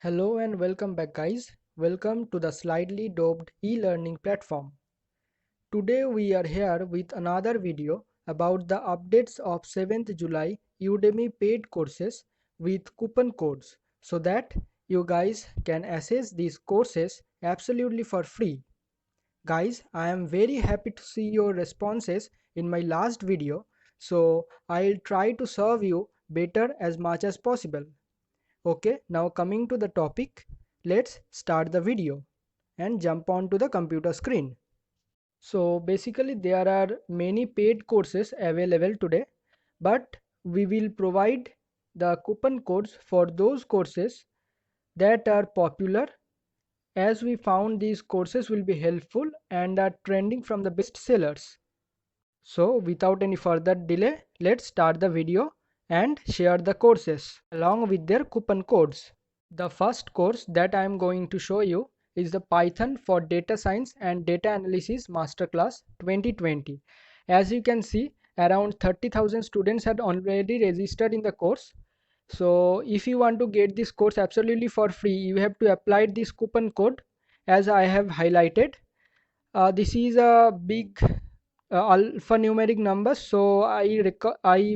Hello and welcome back guys. Welcome to the Slightly Doped e-learning platform. Today we are here with another video about the updates of 7th July Udemy paid courses with coupon codes so that you guys can access these courses absolutely for free. Guys, I am very happy to see your responses in my last video, so I'll try to serve you better as much as possible. Okay, now coming to the topic, let's start the video and jump on to the computer screen. So basically there are many paid courses available today, but we will provide the coupon codes for those courses that are popular, as we found these courses will be helpful and are trending from the best sellers. So without any further delay, let's start the video and share the courses along with their coupon codes. The first course that I am going to show you is the Python for Data Science and Data Analysis Masterclass 2020. As you can see, around 30,000 students had already registered in the course. So if you want to get this course absolutely for free, you have to apply this coupon code as I have highlighted. This is a big alphanumeric number, so I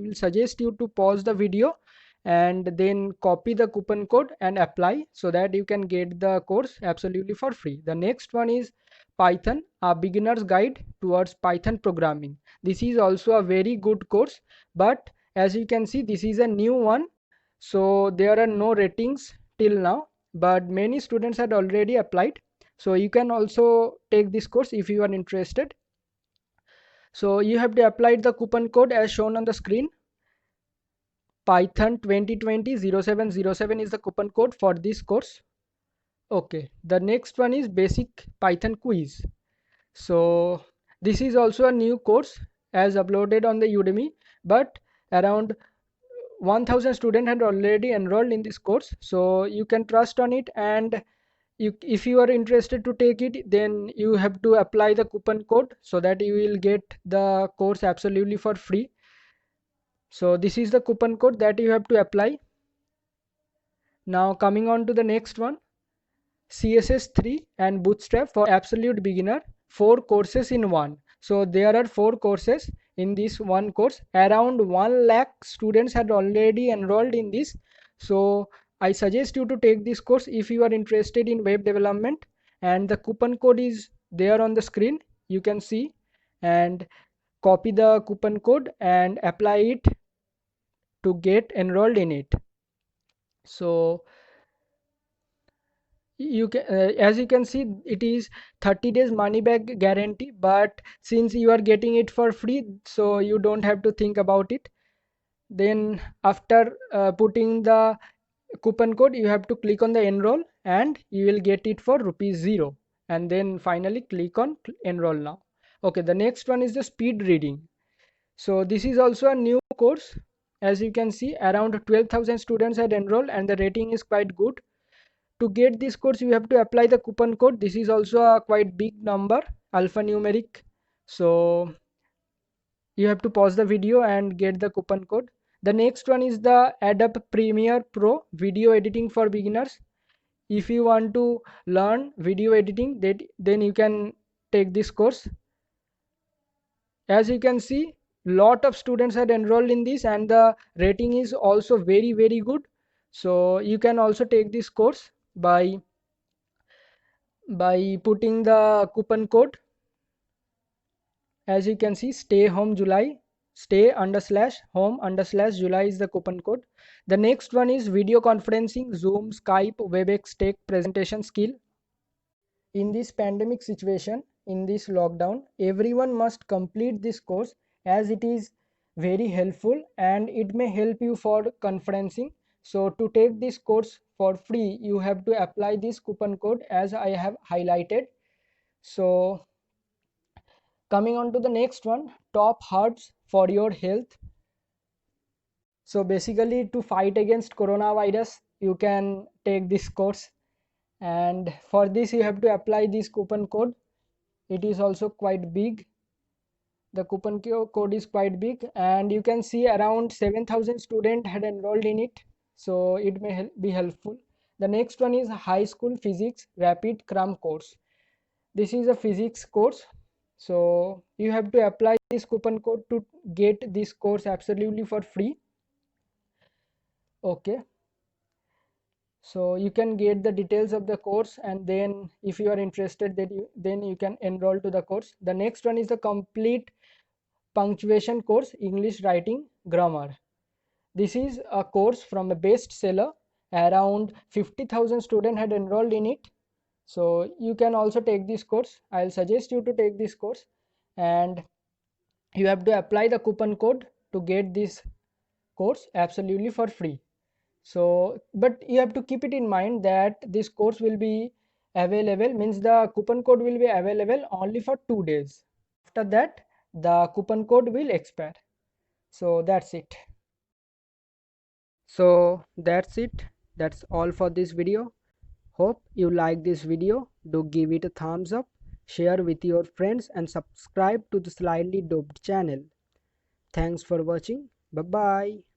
will suggest you to pause the video and then copy the coupon code and apply so that you can get the course absolutely for free. The next one is Python, a beginner's guide towards Python programming. This is also a very good course, but as you can see, this is a new one, so there are no ratings till now, but many students had already applied, so you can also take this course if you are interested. So you have to apply the coupon code as shown on the screen. Python 2020-0707 is the coupon code for this course. Okay, the next one is basic Python quiz. So this is also a new course as uploaded on the Udemy, but around 1000 students had already enrolled in this course, so you can trust on it, and if you are interested to take it, then you have to apply the coupon code so that you will get the course absolutely for free. So this is the coupon code that you have to apply. Now coming on to the next one, CSS3 and Bootstrap for absolute beginner, 4 courses in one. So there are 4 courses in this one course. Around 1 lakh students had already enrolled in this, so I suggest you to take this course if you are interested in web development, and the coupon code is there on the screen, you can see, and copy the coupon code and apply it to get enrolled in it. So you can as you can see, it is 30 days money back guarantee, but since you are getting it for free, so you don't have to think about it. Then after putting the coupon code, you have to click on the enroll and you will get it for ₹0, and then finally click on enroll now. Okay, the next one is the speed reading. So this is also a new course. As you can see, around 12,000 students had enrolled and the rating is quite good. To get this course, you have to apply the coupon code. This is also a quite big number, alphanumeric, so you have to pause the video and get the coupon code. The next one is the Adobe Premiere Pro video editing for beginners. If you want to learn video editing, then you can take this course. As you can see, lot of students are enrolled in this and the rating is also very good. So you can also take this course by putting the coupon code. As you can see, stay home July, stay_home_July is the coupon code. The next one is video conferencing, Zoom, Skype, WebEx Tech presentation skill. In this pandemic situation, in this lockdown, everyone must complete this course as it is very helpful and it may help you for conferencing. So to take this course for free, you have to apply this coupon code as I have highlighted. So coming on to the next one, top herbs for your health. So basically, to fight against coronavirus, you can take this course, and for this you have to apply this coupon code. It is also quite big. The coupon code is quite big, and you can see around 7,000 students had enrolled in it, so it may be helpful. The next one is high school physics rapid cram course. This is a physics course, so you have to apply this coupon code to get this course absolutely for free. Okay, so you can get the details of the course, and then if you are interested, then you can enroll to the course. The next one is the complete punctuation course, English writing grammar. This is a course from a bestseller. Around 50,000 students had enrolled in it. So you can also take this course. I'll suggest you to take this course, and you have to apply the coupon code to get this course absolutely for free. So but you have to keep it in mind that this course will be available, means the coupon code will be available only for 2 days. After that the coupon code will expire. So that's it. So that's all for this video. Hope you like this video. Do give it a thumbs up, share with your friends, and subscribe to the Slightly Doped channel. Thanks for watching. Bye bye.